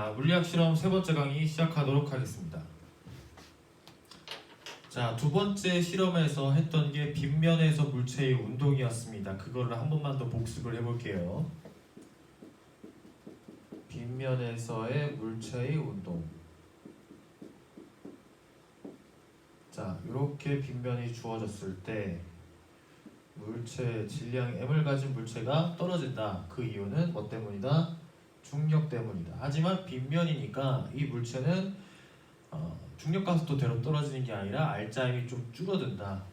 자, 물리학 실험 세 번째 강의 시작하도록 하겠습니다. 자, 두 번째 실험에서 했던 게 빗면에서 물체의 운동이었습니다. 그거를 한 번만 더 복습을 해볼게요. 빗면에서의 물체의 운동. 자, 이렇게 빗면이 주어졌을 때 물체 질량 m을 가진 물체가 떨어진다. 그 이유는 뭐 때문이다? 중력 때문이다. 하지만 빗면이니까 이 물체는 중력 가속도대로 떨어지는 게 아니라 알짜힘이 좀 줄어든다.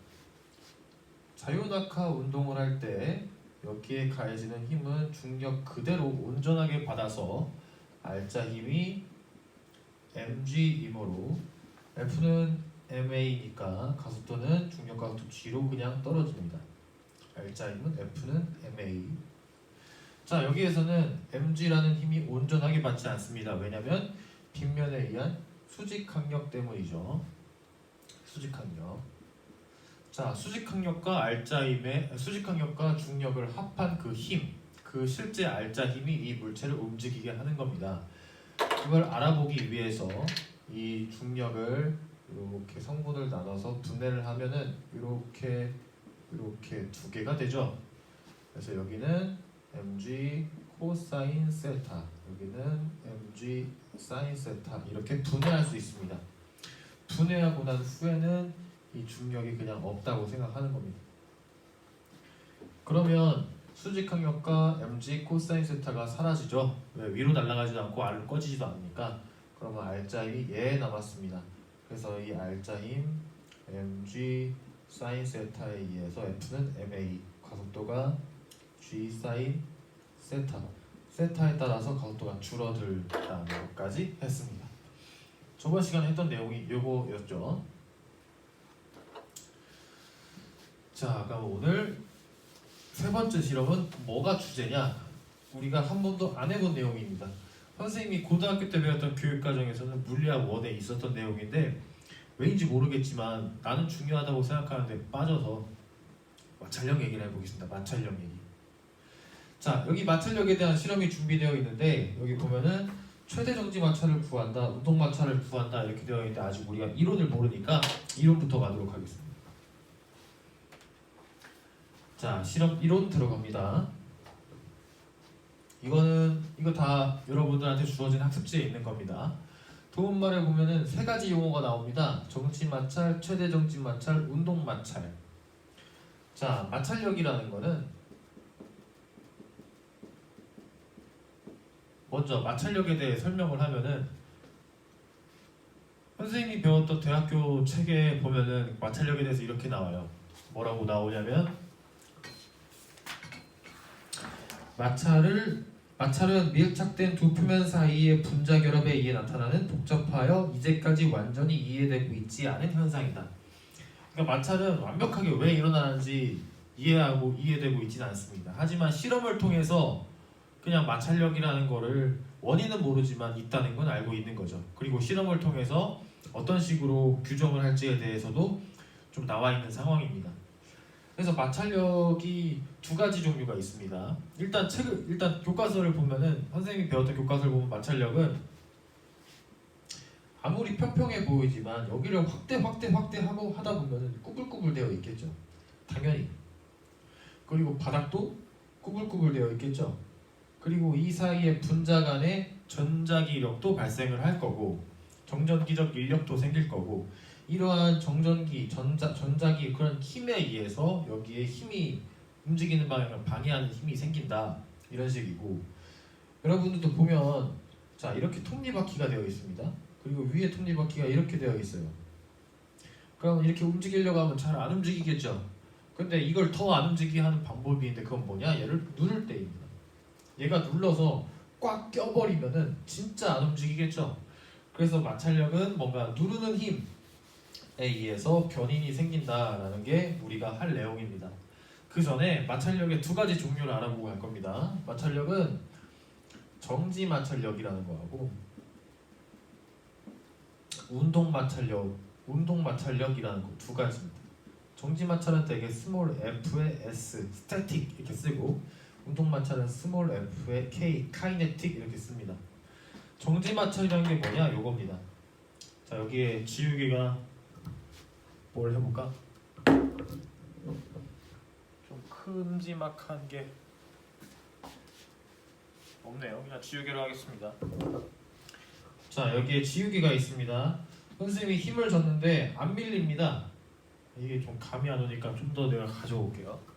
자유낙하 운동을 할 때 여기에 가해지는 힘은 중력 그대로 온전하게 받아서 알짜힘이 mg이므로 F는 ma니까 가속도는 중력 가속도 g로 그냥 떨어집니다. 알짜힘은 F는 ma. 자, 여기에서는 mg라는 힘이 온전하게 받지 않습니다. 왜냐하면 빗면에 의한 수직항력 때문이죠. 수직항력. 자, 수직항력과 알짜힘의 수직항력과 중력을 합한 그 힘, 그 실제 알짜힘이 이 물체를 움직이게 하는 겁니다. 이걸 알아보기 위해서 이 중력을 이렇게 성분을 나눠서 분해를 하면은 이렇게 두 개가 되죠. 그래서 여기는 mg 코사인 세타, 여기는 mg 사인 세타 이렇게 분해할 수 있습니다. 분해하고 난 후에는 이 중력이 그냥 없다고 생각하는 겁니다. 그러면 수직항력과 mg 코사인 세타가 사라지죠. 왜? 위로 날아가지도 않고 아래로 꺼지지도 않으니까. 그러면 알짜힘이 남았습니다. 그래서 이 알짜힘 mg 사인 세타에 의해서 F는 ma, 가속도가 g 사인 세타, 세타에 따라서 가속도가 줄어들다는 것까지 했습니다. 저번 시간에 했던 내용이 요거였죠. 자, 그럼 오늘 세 번째 실험은 뭐가 주제냐? 우리가 한 번도 안 해본 내용입니다. 선생님이 고등학교 때 배웠던 교육과정에서는 물리학 1에 있었던 내용인데 왜인지 모르겠지만 나는 중요하다고 생각하는데 빠져서 마찰력 얘기를 해보겠습니다. 마찰력 얘기. 자, 여기 마찰력에 대한 실험이 준비되어 있는데 여기 보면은 최대 정지 마찰을 구한다, 운동 마찰을 구한다 이렇게 되어 있는데 아직 우리가 이론을 모르니까 이론부터 가도록 하겠습니다. 자, 실험 이론 들어갑니다. 이거 다 여러분들한테 주어진 학습지에 있는 겁니다. 도움말에 보면은 세 가지 용어가 나옵니다. 정지 마찰, 최대 정지 마찰, 운동 마찰. 자, 마찰력이라는 거는 먼저 마찰력에 대해 설명을 하면은 선생님이 배웠던 대학교 책에 보면은 마찰력에 대해서 이렇게 나와요. 뭐라고 나오냐면 마찰은 밀착된 두 표면 사이의 분자 결합에 의해 나타나는 복잡하여 이제까지 완전히 이해되고 있지 않은 현상이다. 그러니까 마찰은 완벽하게 왜 일어나는지 이해되고 있지는 않습니다. 하지만 실험을 통해서 그냥 마찰력이라는 거를 원인은 모르지만 있다는 건 알고 있는 거죠. 그리고 실험을 통해서 어떤 식으로 규정을 할지에 대해서도 좀 나와 있는 상황입니다. 그래서 마찰력이 두 가지 종류가 있습니다. 일단 교과서를 보면은 선생님이 배웠던 교과서를 보면 마찰력은 아무리 평평해 보이지만 여기를 확대하고 하다 보면은 꾸불꾸불 되어 있겠죠. 당연히. 그리고 바닥도 꾸불꾸불 되어 있겠죠. 그리고 이 사이에 분자 간의 전자기력도 발생을 할 거고 정전기적 인력도 생길 거고 이러한 정전기, 전자기 그런 힘에 의해서 여기에 힘이 움직이는 방향을 방해하는 힘이 생긴다 이런 식이고 여러분들도 보면 자 이렇게 톱니바퀴가 되어 있습니다. 그리고 위에 톱니바퀴가 이렇게 되어 있어요. 그럼 이렇게 움직이려고 하면 잘 안 움직이겠죠. 근데 이걸 더 안 움직이게 하는 방법이 있는데 그건 뭐냐? 얘를 누를 때입니다. 얘가 눌러서 꽉 껴버리면은 진짜 안 움직이겠죠. 그래서 마찰력은 뭔가 누르는 힘에 의해서 변인이 생긴다라는 게 우리가 할 내용입니다. 그 전에 마찰력의 두 가지 종류를 알아보고 갈 겁니다. 마찰력은 정지 마찰력이라는 거하고 운동 마찰력이라는 거 두 가지입니다. 정지 마찰은 되게 스몰 f의 s, 스태틱 이렇게 쓰고 운동 마찰은 스몰 f의 k, 카이네틱 이렇게 씁니다. 정지 마찰이라는 게 뭐냐? 요겁니다. 자, 여기에 지우개가 뭘 해볼까? 좀 큼지막한 게 없네요. 그냥 지우개로 하겠습니다. 자, 여기에 지우개가 있습니다. 선생님이 힘을 줬는데 안 밀립니다. 이게 좀 감이 안 오니까 좀 더 내가 가져올게요.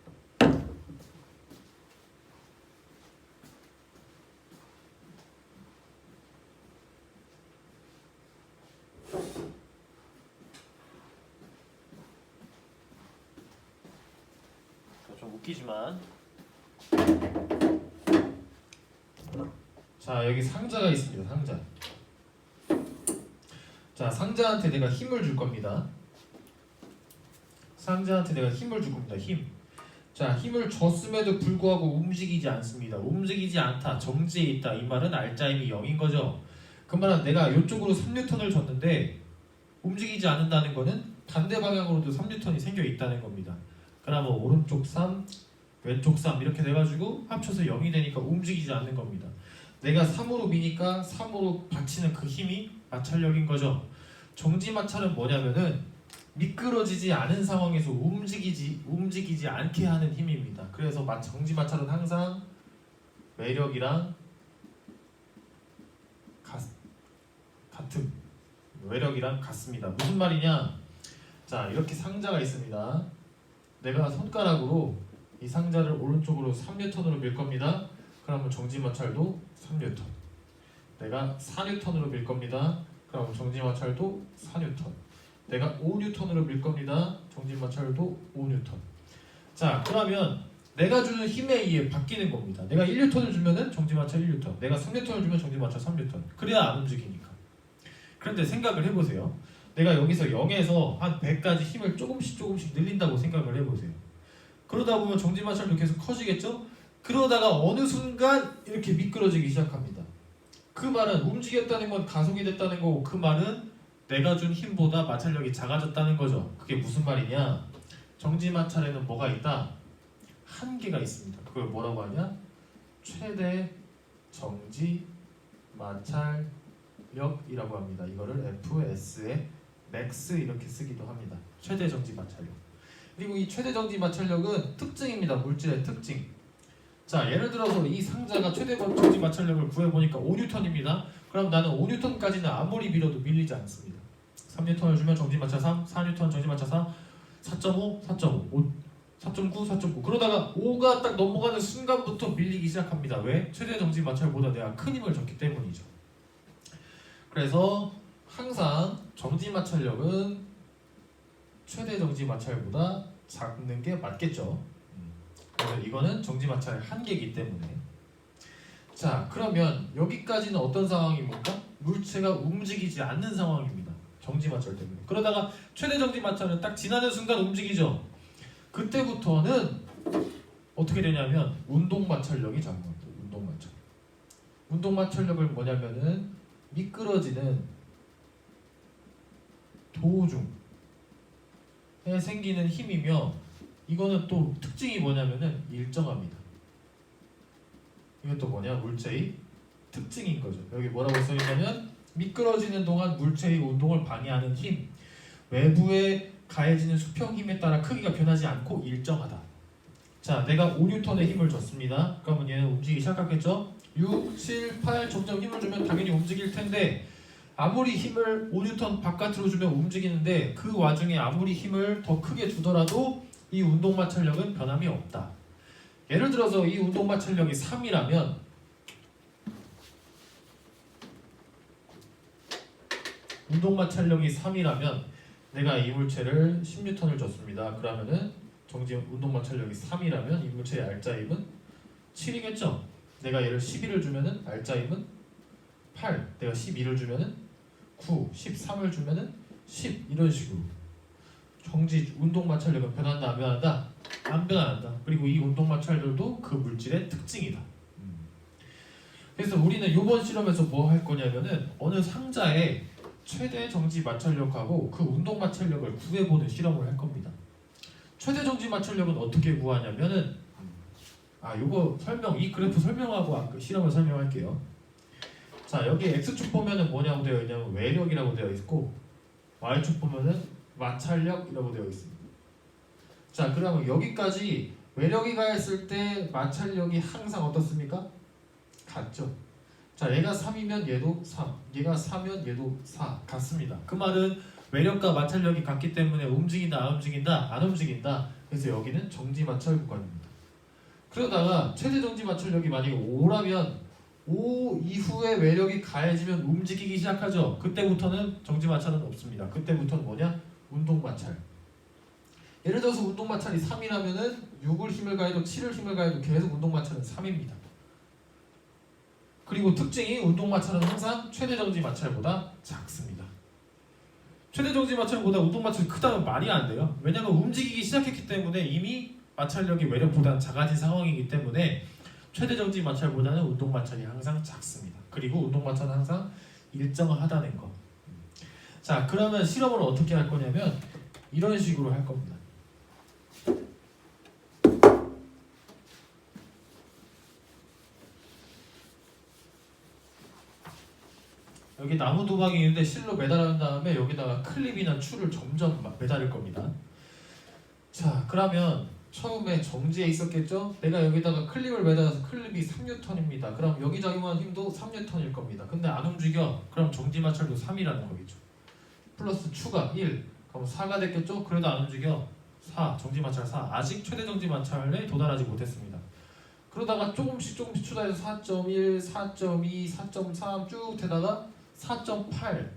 좀 웃기지만, 자, 여기 상자가 있습니다. 상자. 자, 상자한테 내가 힘을 줄 겁니다. 상자한테 내가 힘을 줄 겁니다. 힘. 자, 힘을 줬음에도 불구하고 움직이지 않습니다. 움직이지 않다, 정지해 있다. 이 말은 알짜임이 0인 거죠. 그 말은 내가 이쪽으로 3N을 줬는데 움직이지 않는다는 거는 반대 방향으로도 3N이 생겨 있다는 겁니다. 그러면 오른쪽 3, 왼쪽 3 이렇게 돼가지고 합쳐서 0이 되니까 움직이지 않는 겁니다. 내가 3으로 미니까 3으로 받치는 그 힘이 마찰력인 거죠. 정지 마찰은 뭐냐면은 미끄러지지 않은 상황에서 움직이지 않게 하는 힘입니다. 그래서 정지 마찰은 항상 외력이랑 같은 외력이랑 같습니다. 무슨 말이냐? 자, 이렇게 상자가 있습니다. 내가 손가락으로 이 상자를 오른쪽으로 3N으로 밀 겁니다. 그러면 정지 마찰도 3N. 내가 4N으로 밀 겁니다. 그럼 정지 마찰도 4N. 내가 5N으로 밀 겁니다. 정지 마찰도 5N. 자, 그러면 내가 주는 힘에 의해 바뀌는 겁니다. 내가 1N을 주면은 정지 마찰 1N. 내가 3N을 주면 정지 마찰 3N. 그래야 안 움직이니까. 그런데 생각을 해보세요. 내가 여기서 0에서 한 100까지 힘을 조금씩 늘린다고 생각을 해보세요. 그러다 보면 정지 마찰도 계속 커지겠죠? 그러다가 어느 순간 이렇게 미끄러지기 시작합니다. 그 말은 움직였다는 건 가속이 됐다는 거고, 그 말은 내가 준 힘보다 마찰력이 작아졌다는 거죠. 그게 무슨 말이냐? 정지 마찰에는 뭐가 있다? 한계가 있습니다. 그걸 뭐라고 하냐? 최대 정지 마찰력이라고 합니다. 이거를 FS의 맥스 이렇게 쓰기도 합니다. 최대 정지 마찰력. 그리고 이 최대 정지 마찰력은 특징입니다. 물질의 특징. 자, 예를 들어서 이 상자가 최대 정지 마찰력을 구해보니까 5N입니다. 그럼 나는 5N까지는 아무리 밀어도 밀리지 않습니다. 3N을 주면 정지 마찰 3, 4N 정지 마찰 4, 4.5, 4.5, 4.9, 4.9. 그러다가 5가 딱 넘어가는 순간부터 밀리기 시작합니다. 왜? 최대 정지 마찰보다 내가 큰 힘을 줬기 때문이죠. 그래서 항상 정지 마찰력은 최대 정지 마찰보다 작는 게 맞겠죠. 그래서 이거는 정지 마찰의 한계이기 때문에. 자, 그러면 여기까지는 어떤 상황입니까? 물체가 움직이지 않는 상황입니다. 정지 마찰 때문에. 그러다가 최대 정지 마찰은 딱 지나는 순간 움직이죠. 그때부터는 어떻게 되냐면 운동 마찰력이 작용합니다. 운동 마찰. 운동 마찰력을 뭐냐면은 미끄러지는 도중에 생기는 힘이며, 이거는 또 특징이 뭐냐면은 일정합니다. 이것도 뭐냐? 물체의 특징인 거죠. 여기 뭐라고 써있냐면 미끄러지는 동안 물체의 운동을 방해하는 힘, 외부에 가해지는 수평 힘에 따라 크기가 변하지 않고 일정하다. 자, 내가 5N의 힘을 줬습니다. 그러면 얘는 움직이기 시작하겠죠? 6, 7, 8 점점 힘을 주면 당연히 움직일 텐데, 아무리 힘을 5N 바깥으로 주면 움직이는데 그 와중에 아무리 힘을 더 크게 주더라도 이 운동 마찰력은 변함이 없다. 예를 들어서 이 운동 마찰력이 3이라면 내가 이 물체를 10N을 줬습니다. 그러면은 정지 운동 마찰력이 3이라면 이 물체의 알짜임은 7이겠죠? 내가 얘를 11을 주면은 알짜임은 8, 내가 12를 주면은 9, 13을 주면은 10, 이런 식으로 정지 운동 마찰력은 변한다, 안 변한다? 안 변한다. 그리고 이 운동 마찰들도 그 물질의 특징이다. 그래서 우리는 이번 실험에서 뭐 할 거냐면은 어느 상자에 최대 정지 마찰력하고 그 운동 마찰력을 구해보는 실험을 할 겁니다. 최대 정지 마찰력은 어떻게 구하냐면은 요거 이 그래프 설명하고 실험을 설명할게요. 자 여기 x축 보면은 뭐냐고 되어 있냐면 외력이라고 되어 있고 y축 보면은 마찰력이라고 되어 있습니다. 자 그러면 여기까지 외력이 가했을 때 마찰력이 항상 어떻습니까? 같죠. 자 얘가 3이면 얘도 3, 얘가 4면 얘도 4 같습니다. 그 말은 외력과 마찰력이 같기 때문에 움직인다 안 움직인다 안 움직인다. 그래서 여기는 정지 마찰 구간입니다. 그러다가 최대 정지 마찰력이 만약에 5라면 5 이후에 외력이 가해지면 움직이기 시작하죠. 그때부터는 정지 마찰은 없습니다. 그때부터는 뭐냐? 운동 마찰. 예를 들어서 운동 마찰이 3이라면은 6을 힘을 가해도 7을 힘을 가해도 계속 운동 마찰은 3입니다. 그리고 특징이 운동 마찰은 항상 최대 정지 마찰보다 작습니다. 최대 정지 마찰보다 운동 마찰이 크다면 말이 안 돼요. 왜냐하면 움직이기 시작했기 때문에 이미 마찰력이 외력보다 작아진 상황이기 때문에 최대 정지 마찰보다는 운동 마찰이 항상 작습니다. 그리고 운동 마찰은 항상 일정하다는 거. 자, 그러면 실험을 어떻게 할 거냐면 이런 식으로 할 겁니다. 여기 나무 도박이 있는데 실로 매달은 다음에 여기다가 클립이나 추를 점점 매달릴 겁니다. 자, 그러면 처음에 정지에 있었겠죠? 내가 여기다가 클립을 매달아서 클립이 3N입니다. 그럼 여기 작용하는 힘도 3N일 겁니다. 근데 안 움직여. 그럼 정지 마찰도 3이라는 거겠죠. 플러스 추가 1. 그럼 4가 됐겠죠? 그래도 안 움직여. 4. 정지 마찰 4. 아직 최대 정지 마찰에 도달하지 못했습니다. 그러다가 조금씩 추가해서 4.1, 4.2, 4.3 쭉 되다가 4.8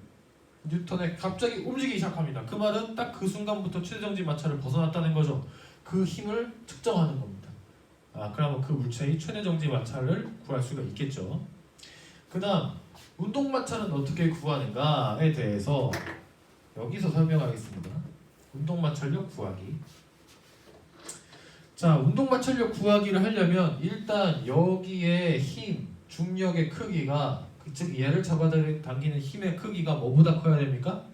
뉴턴에 갑자기 움직이기 시작합니다. 그 말은 딱 그 순간부터 최대 정지 마찰을 벗어났다는 거죠. 그 힘을 측정하는 겁니다. 그러면 그 물체의 최대 정지 마찰을 구할 수가 있겠죠. 그 다음 운동 마찰은 어떻게 구하는가에 대해서 여기서 설명하겠습니다. 운동 마찰력 구하기. 자, 운동 마찰력 구하기를 하려면 일단 여기에 힘, 중력의 크기가 즉 얘를 잡아당기는 힘의 크기가 뭐보다 커야 됩니까?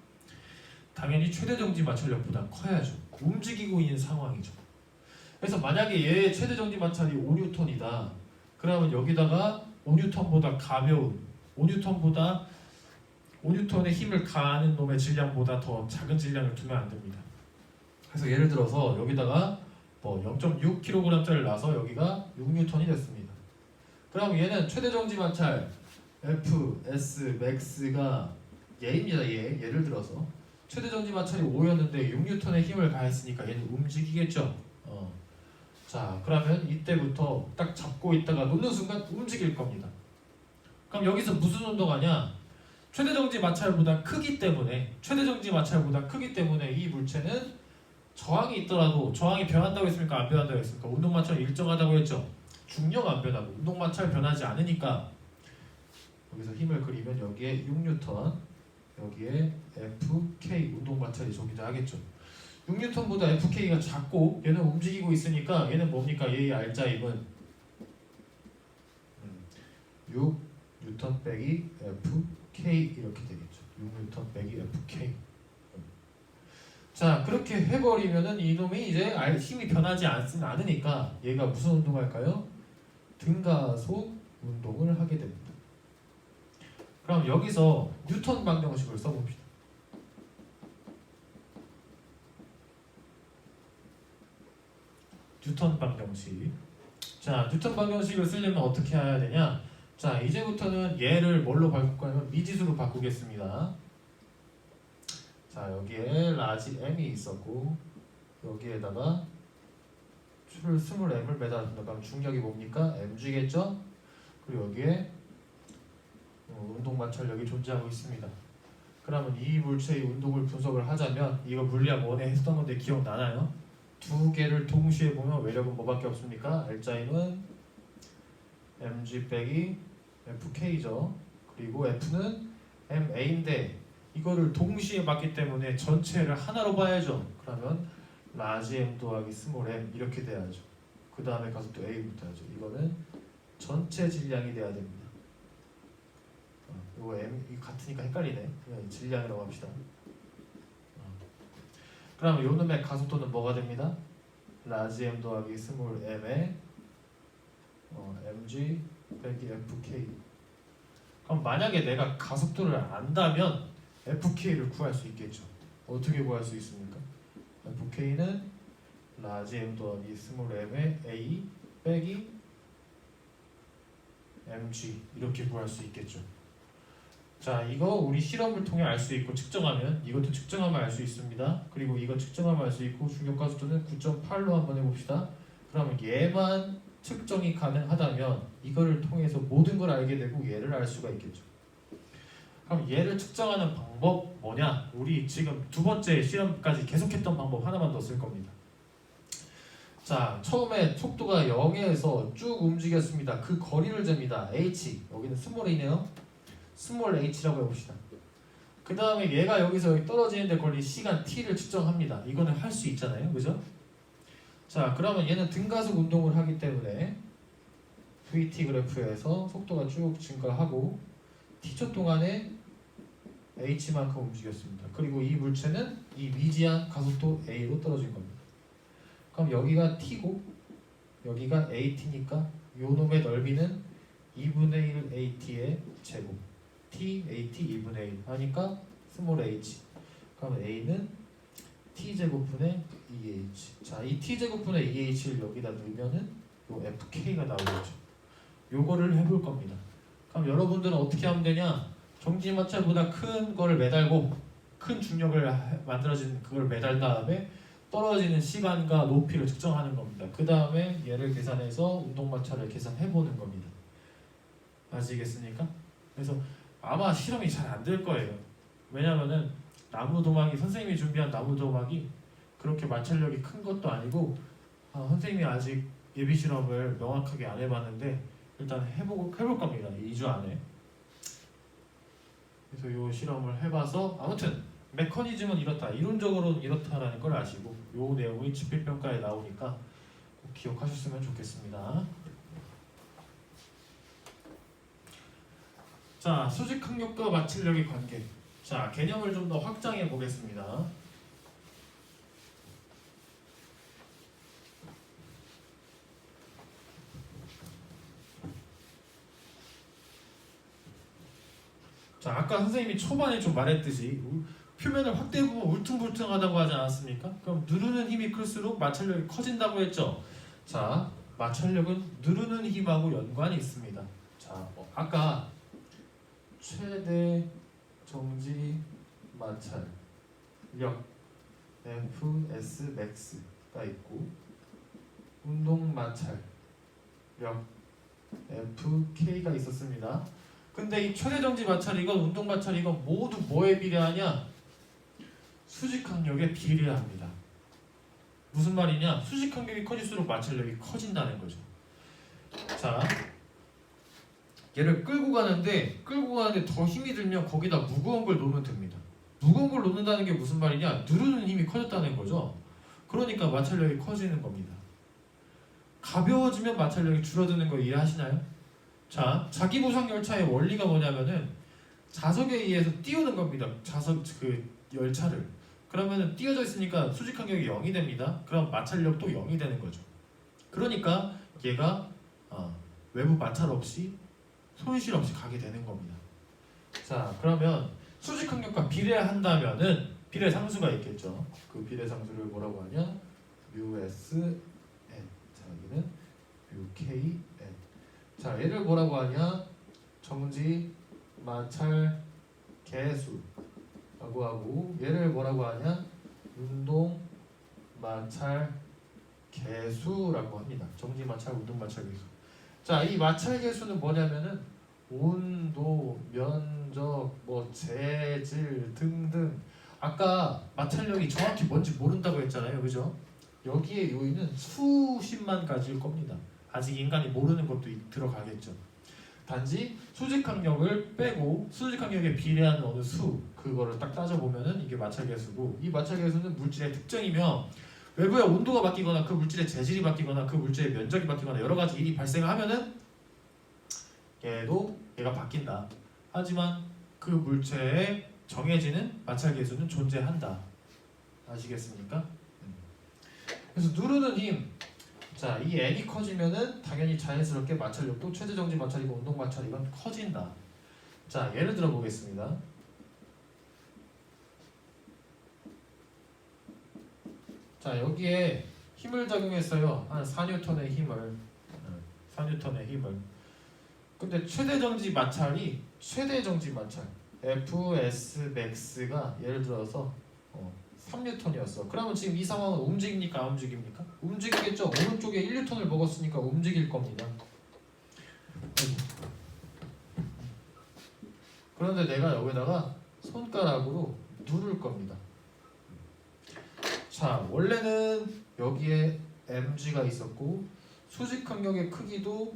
당연히 최대 정지 마찰력보다 커야죠. 움직이고 있는 상황이죠. 그래서 만약에 얘의 최대 정지 마찰이 5N이다. 그러면 여기다가 5N보다 가벼운 5N의 힘을 가하는 놈의 질량보다 더 작은 질량을 두면 안 됩니다. 그래서 예를 들어서 여기다가 뭐 0.6kg짜리를 놔서 여기가 6N이 됐습니다. 그럼 얘는 최대 정지 마찰 F, S, max가 얘입니다. 예를 들어서 최대 정지 마찰이 5였는데 6N의 힘을 가했으니까 얘는 움직이겠죠. 자, 그러면 이때부터 딱 잡고 있다가 놓는 순간 움직일 겁니다. 그럼 여기서 무슨 운동하냐? 최대 정지 마찰보다 크기 때문에 이 물체는 저항이 있더라도 저항이 변한다고 했습니까? 안 변한다고 했습니까? 운동 마찰 일정하다고 했죠. 중력 안 변하고 운동 마찰 변하지 않으니까 여기서 힘을 그리면 여기에 6N, 여기에 FK 운동 마찰이 존재하겠죠. 6N보다 FK가 작고 얘는 움직이고 있으니까 얘는 뭡니까? 얘의 알짜임은 6N 빼기 FK 이렇게 되겠죠. 6N 빼기 FK. 자, 그렇게 해버리면은 이놈이 이제 힘이 변하지 않으니까 얘가 무슨 운동할까요? 등가속 운동을 하게 됩니다. 그럼 여기서 뉴턴 방정식을 써봅시다. 뉴턴 방정식. 자, 뉴턴 방정식을 쓰려면 어떻게 해야 되냐? 자, 이제부터는 얘를 뭘로 바꾸냐면 미지수로 바꾸겠습니다. 자, 여기에 라지 m이 있었고 여기에다가 추를 20m을 매달았습니다. 그럼 중력이 뭡니까? mg겠죠? 그리고 여기에 운동 마찰력이 존재하고 있습니다. 그러면 이 물체의 운동을 분석을 하자면 이거 물리학 1에 했던 건데 기억나나요? 두 개를 동시에 보면 외력은 뭐밖에 없습니까? L자임은 mg 빼기 fk죠. 그리고 f는 ma인데 이거를 동시에 봤기 때문에 전체를 하나로 봐야죠. 그러면 라지 m 더하기 스몰 m 이렇게 돼야죠. 그 다음에 가서 또 a 붙어야죠. 이거는 전체 질량이 돼야 됩니다. 이거 m 이 같으니까 헷갈리네. 그냥 질량이라고 합시다. 그러면 요 놈의 가속도는 뭐가 됩니다? 라지 m 더하기 스몰 m에 mg 빼기 fk. 그럼 만약에 내가 가속도를 안다면 FK를 구할 수 있겠죠. 어떻게 구할 수 있습니까? FK는 라지 m 더하기 스몰 m의 a 빼기 mg 이렇게 구할 수 있겠죠. 자, 이거 우리 실험을 통해 알 수 있고 측정하면 이것도 측정하면 알 수 있습니다. 그리고 이거 측정하면 알 수 있고 중력가속도는 9.8로 한번 해봅시다. 그러면 얘만 측정이 가능하다면 이거를 통해서 모든 걸 알게 되고 얘를 알 수가 있겠죠. 그럼 얘를 측정하는 방법 뭐냐? 우리 지금 두 번째 실험까지 계속했던 방법 하나만 더 쓸 겁니다. 자, 처음에 속도가 0에서 쭉 움직였습니다. 그 거리를 잽니다. h, 여기는 스몰 a네요. 스몰 h라고 해봅시다. 그 다음에 얘가 여기서 여기 떨어지는데 걸린 시간 t를 측정합니다. 이거는 할 수 있잖아요, 그죠? 자, 그러면 얘는 등가속 운동을 하기 때문에 vt 그래프에서 속도가 쭉 증가하고 t초 동안에 h만큼 움직였습니다. 그리고 이 물체는 이 미지한 가속도 a로 떨어진 겁니다. 그럼 여기가 t고 여기가 at니까 요 놈의 넓이는 2분의 1 at의 제곱 t, at 2분의 1 하니까 스몰 h. 그러면 a는 t제곱분의 2h. 자, 이 t제곱분의 2h를 여기다 넣으면은 요 fk가 나오겠죠. 요거를 해볼 겁니다. 그럼 여러분들은 어떻게 하면 되냐? 정지마찰보다 큰 거를 매달고 큰 중력을 만들어진 그걸 매달 다음에 떨어지는 시간과 높이를 측정하는 겁니다. 그 다음에 얘를 계산해서 운동마찰을 계산해보는 겁니다. 아시겠습니까? 그래서 아마 실험이 잘 안 될 거예요. 왜냐면은 나무도막이 선생님이 준비한 나무도막이 그렇게 마찰력이 큰 것도 아니고 선생님이 아직 예비 실험을 명확하게 안 해봤는데 일단 해볼 겁니다. 2주 안에. 그래서 이 실험을 해봐서 아무튼 메커니즘은 이렇다, 이론적으로는 이렇다라는 걸 아시고 이 내용이 집필평가에 나오니까 꼭 기억하셨으면 좋겠습니다. 자, 수직항력과 마찰력의 관계. 자, 개념을 좀 더 확장해 보겠습니다. 자, 아까 선생님이 초반에 좀 말했듯이 표면을 확대해보면 울퉁불퉁하다고 하지 않았습니까? 그럼 누르는 힘이 클수록 마찰력이 커진다고 했죠. 자, 마찰력은 누르는 힘하고 연관이 있습니다. 자, 아까 최대 정지 마찰력 Fs max가 있고 운동 마찰력 Fk가 있었습니다. 근데 이 최대 정지 마찰이건 운동 마찰이건 모두 뭐에 비례하냐? 수직항력에 비례합니다. 무슨 말이냐? 수직항력이 커질수록 마찰력이 커진다는 거죠. 자, 얘를 끌고 가는데 더 힘이 들면 거기다 무거운 걸 놓으면 됩니다. 무거운 걸 놓는다는 게 무슨 말이냐? 누르는 힘이 커졌다는 거죠. 그러니까 마찰력이 커지는 겁니다. 가벼워지면 마찰력이 줄어드는 거 이해하시나요? 자, 자기부상 열차의 원리가 뭐냐면은 자석에 의해서 띄우는 겁니다. 자석 그 열차를. 그러면은 띄어져 있으니까 수직항력이 0이 됩니다. 그럼 마찰력도 0이 되는 거죠. 그러니까 얘가 외부 마찰 없이 손실 없이 가게 되는 겁니다. 자, 그러면 수직항력과 비례한다면은 비례 상수가 있겠죠. 그 비례 상수를 뭐라고 하냐? μsn. 자, 여기는 μkn. 자, 얘를 뭐라고 하냐? 정지 마찰 계수라고 하고 얘를 뭐라고 하냐? 운동 마찰 계수라고 합니다. 정지 마찰, 운동 마찰 계수. 자, 이 마찰 계수는 뭐냐면은 온도, 면적, 재질 등등. 아까 마찰력이 정확히 뭔지 모른다고 했잖아요, 그죠? 여기에 요인은 수십만 가지일 겁니다. 아직 인간이 모르는 것도 들어가겠죠. 단지 수직항력을 빼고 수직항력에 비례하는 어느 수, 그거를 딱 따져보면은 이게 마찰계수고, 이 마찰계수는 물질의 특정이며 외부의 온도가 바뀌거나 그 물질의 재질이 바뀌거나 그 물질의 면적이 바뀌거나 여러 가지 일이 발생하면은 얘가 바뀐다. 하지만 그 물체에 정해지는 마찰계수는 존재한다. 아시겠습니까? 그래서 누르는 힘. 자, 이 n이 커지면은 당연히 자연스럽게 마찰력도 최대 정지 마찰이고 운동 마찰이건 커진다. 자, 예를 들어 보겠습니다. 자, 여기에 힘을 적용했어요. 한 4N의 힘을. 4N의 힘을. 근데 최대 정지 마찰이 F, S, max가 예를 들어서 3N이었어. 그러면 지금 이 상황은 움직입니까? 안 움직입니까? 움직이겠죠. 오른쪽에 1N을 먹었으니까 움직일 겁니다. 그런데 내가 여기다가 손가락으로 누를 겁니다. 자, 원래는 여기에 mg가 있었고 수직 항력의 크기도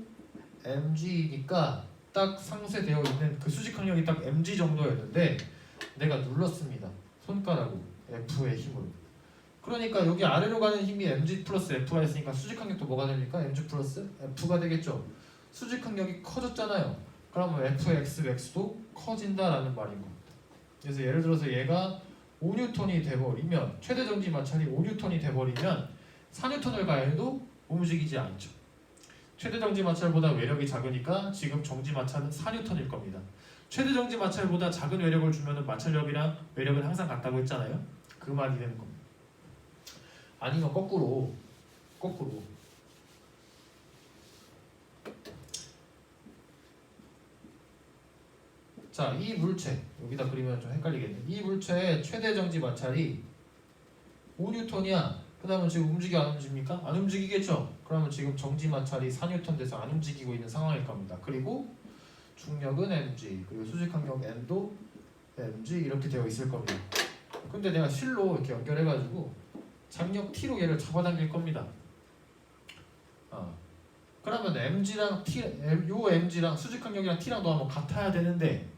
mg니까 딱 상쇄되어 있는 그 수직 항력이 딱 mg 정도였는데 내가 눌렀습니다. 손가락으로 F의 힘으로. 그러니까 여기 아래로 가는 힘이 mg 플러스 F가 있으니까 수직 항력도 뭐가 됩니까? mg 플러스 F가 되겠죠. 수직 항력이 커졌잖아요. 그러면 Fx, x도 커진다라는 말인 겁니다. 그래서 예를 들어서 얘가 5N이 돼버리면 최대 정지 마찰이 5N이 돼버리면 4N을 가해도 움직이지 않죠. 최대 정지 마찰보다 외력이 작으니까 지금 정지 마찰은 4N일 겁니다. 최대 정지 마찰보다 작은 외력을 주면은 마찰력이랑 외력은 항상 같다고 했잖아요. 그 말이 되는 겁니다. 아니면 거꾸로 자, 이 물체 여기다 그리면 좀 헷갈리겠네. 이 물체의 최대 정지 마찰이 5N이야. 그 다음에 지금 움직여 안 움직입니까? 안 움직이겠죠? 그러면 지금 정지 마찰이 4N 돼서 안 움직이고 있는 상황일 겁니다. 그리고 중력은 mg, 그리고 수직 항력 n도 mg 이렇게 되어 있을 겁니다. 근데 내가 실로 이렇게 연결해가지고 장력 t로 얘를 잡아당길 겁니다. 그러면 mg랑 t, 요 mg랑 수직 항력이랑 t랑도 한번 같아야 되는데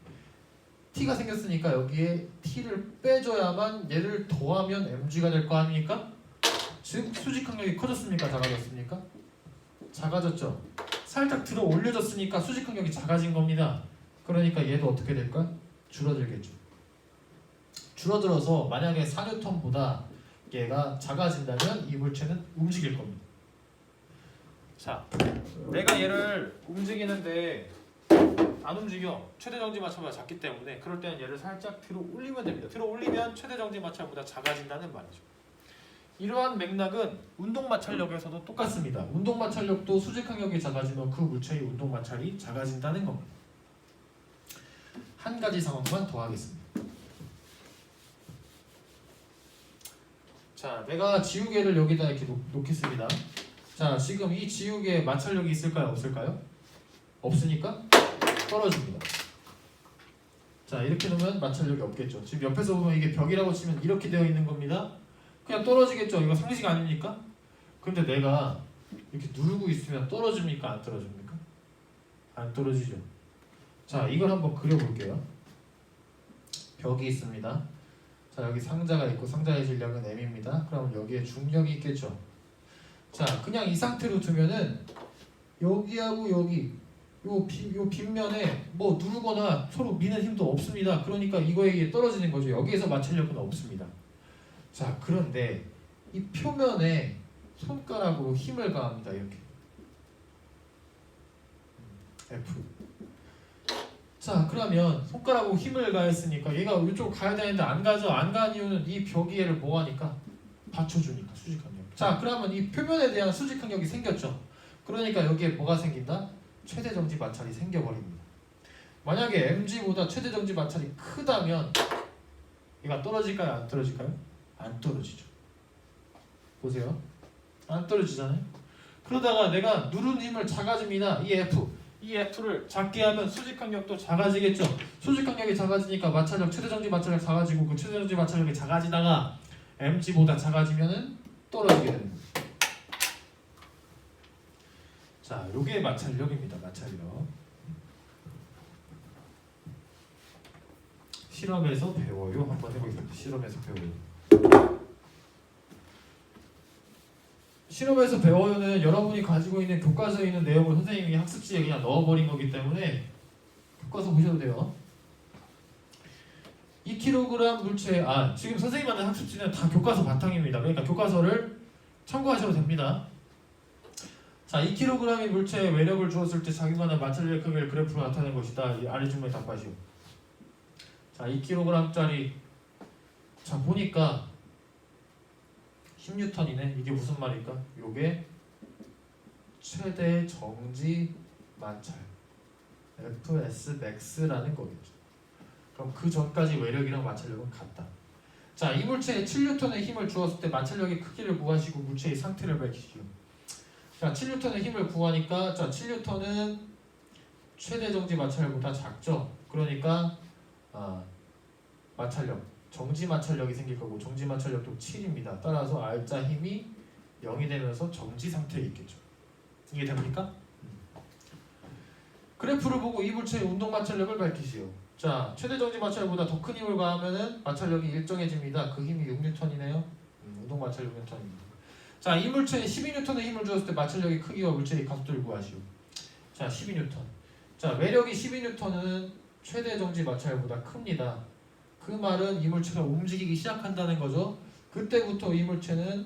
t가 생겼으니까 여기에 t를 빼줘야만 얘를 더하면 mg가 될 거 아닙니까? 즉 수직 항력이 커졌습니까? 작아졌습니까? 작아졌죠. 살짝 들어 올려졌으니까 수직 항력이 작아진 겁니다. 그러니까 얘도 어떻게 될까? 줄어들겠죠. 줄어들어서 만약에 4N보다 얘가 작아진다면 이 물체는 움직일 겁니다. 자, 내가 얘를 움직이는데 안 움직여. 최대 정지 마찰보다 작기 때문에 그럴 때는 얘를 살짝 들어 올리면 됩니다. 들어 올리면 최대 정지 마찰보다 작아진다는 말이죠. 이러한 맥락은 운동 마찰력에서도 똑같습니다. 운동 마찰력도 수직 항력이 작아지면 그 물체의 운동 마찰이 작아진다는 겁니다. 한 가지 상황만 더 하겠습니다. 자, 내가 지우개를 여기다 이렇게 놓겠습니다. 자, 지금 이 지우개에 마찰력이 있을까요? 없을까요? 없으니까 떨어집니다. 자, 이렇게 놓으면 마찰력이 없겠죠. 지금 옆에서 보면 이게 벽이라고 치면 이렇게 되어 있는 겁니다. 그냥 떨어지겠죠. 이거 상식 아닙니까? 근데 내가 이렇게 누르고 있으면 떨어집니까? 안 떨어집니까? 안 떨어지죠. 자, 이걸 한번 그려볼게요. 벽이 있습니다. 자, 여기 상자가 있고 상자의 질량은 m입니다. 그럼 여기에 중력이 있겠죠. 자, 그냥 이 상태로 두면은 여기하고 여기 요 빗면에 뭐 누르거나 서로 미는 힘도 없습니다. 그러니까 이거에 떨어지는 거죠. 여기에서 마찰력은 없습니다. 자, 그런데 이 표면에 손가락으로 힘을 가합니다. 이렇게 F. 자, 그러면 손가락으로 힘을 가했으니까 얘가 이쪽 가야 되는데 안 가죠. 안 가는 이유는 이 벽이 얘를 뭐하니까 받쳐주니까 수직항력. 자, 그러면 이 표면에 대한 수직항력이 생겼죠. 그러니까 여기에 뭐가 생긴다? 최대 정지 마찰이 생겨버립니다. 만약에 mg보다 최대 정지 마찰이 크다면 얘가 떨어질까요? 안 떨어질까요? 안 떨어지죠. 보세요. 안 떨어지잖아요. 그러다가 내가 누른 힘을 작아집니다. 이 F를 작게 하면 수직항력도 작아지겠죠. 수직항력이 작아지니까 마찰력, 최대정지 마찰력 작아지고 그 최대정지 마찰력이 작아지다가 mg보다 작아지면은 떨어지게 되는 거예요. 자, 요게 마찰력입니다. 마찰력. 실험에서 배워요. 한번 해보겠습니다. 실험에서 배워요. 실험에서 배워요는 여러분이 가지고 있는 교과서에 있는 내용을 선생님이 학습지에 그냥 넣어버린 거기 때문에 교과서 보셔도 돼요. 2kg 물체, 지금 선생님 만든 학습지는 다 교과서 바탕입니다. 그러니까 교과서를 참고하셔도 됩니다. 자, 2kg의 물체에 외력을 주었을 때 자기만의 마찰력의 크기를 그래프로 나타낸 것이다. 이 아래 질문에 답하시오. 자, 2kg짜리 자 보니까 10N이네. 이게 무슨 말일까? 요게 최대 정지 마찰 Fs max라는 거겠죠. 그럼 그 전까지 외력이랑 마찰력은 같다. 자, 이 물체에 7N의 힘을 주었을 때 마찰력의 크기를 구하시고 물체의 상태를 밝히시오. 자, 7N의 힘을 구하니까 자, 7N은 최대 정지 마찰보다 작죠. 그러니까 마찰력, 정지 마찰력이 생길 거고 정지 마찰력도 7입니다. 따라서 R자 힘이 0이 되면서 정지 상태에 있겠죠. 이게 됩니까? 그래프를 보고 이 물체의 운동 마찰력을 밝히시오. 자, 최대 정지 마찰보다 더 큰 힘을 가하면은 마찰력이 일정해집니다. 그 힘이 6N이네요. 운동 마찰력 6N입니다. 자, 이 물체에 12N의 힘을 주었을 때 마찰력의 크기와 물체의 가속도를 구하시오. 자, 12N. 자, 외력이 12N은 최대 정지 마찰보다 큽니다. 그 말은 이 물체가 움직이기 시작한다는 거죠. 그때부터 이 물체는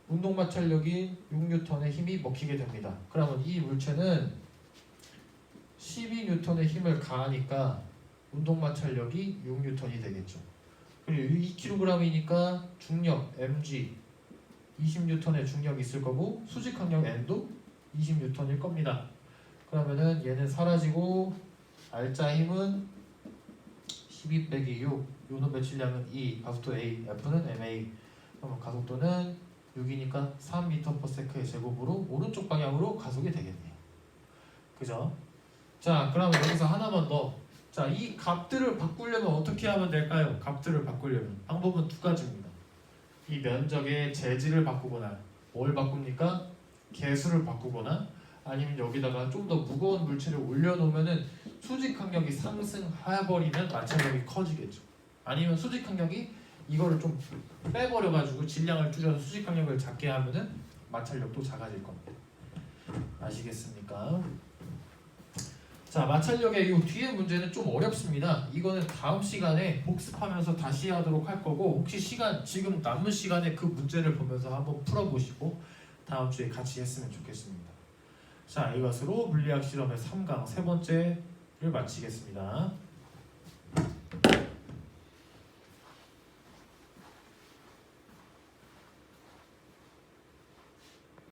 운동 마찰력인 6N의 힘이 먹히게 됩니다. 그러면 이 물체는 12N의 힘을 가하니까 운동 마찰력이 6N이 되겠죠. 그리고 2kg이니까 중력 mg 20N의 중력이 있을 거고 수직 항력 n도 20N일 겁니다. 그러면은 얘는 사라지고 R자 힘은 12 빼기 6, 요는 배출량은 2, 가속도 a, F는 ma. 그러면 가속도는 6이니까 3m/s의 제곱으로 오른쪽 방향으로 가속이 되겠네요. 그죠? 자, 그러면 여기서 하나만 더. 자, 이 값들을 바꾸려면 어떻게 하면 될까요? 값들을 바꾸려면 방법은 두 가지입니다. 이 면적의 재질을 바꾸거나 뭘 바꿉니까? 개수를 바꾸거나 아니면 여기다가 좀 더 무거운 물체를 올려놓으면은 수직 항력이 상승해버리면 마찰력이 커지겠죠. 아니면 수직 항력이 이거를 좀 빼버려가지고 질량을 줄여서 수직 항력을 작게 하면은 마찰력도 작아질 겁니다. 아시겠습니까? 자, 마찰력의 이 뒤에 문제는 좀 어렵습니다. 이거는 다음 시간에 복습하면서 다시 하도록 할 거고 혹시 지금 남은 시간에 그 문제를 보면서 한번 풀어보시고 다음 주에 같이 했으면 좋겠습니다. 자, 이것으로 물리학 실험의 3강 세 번째를 마치겠습니다.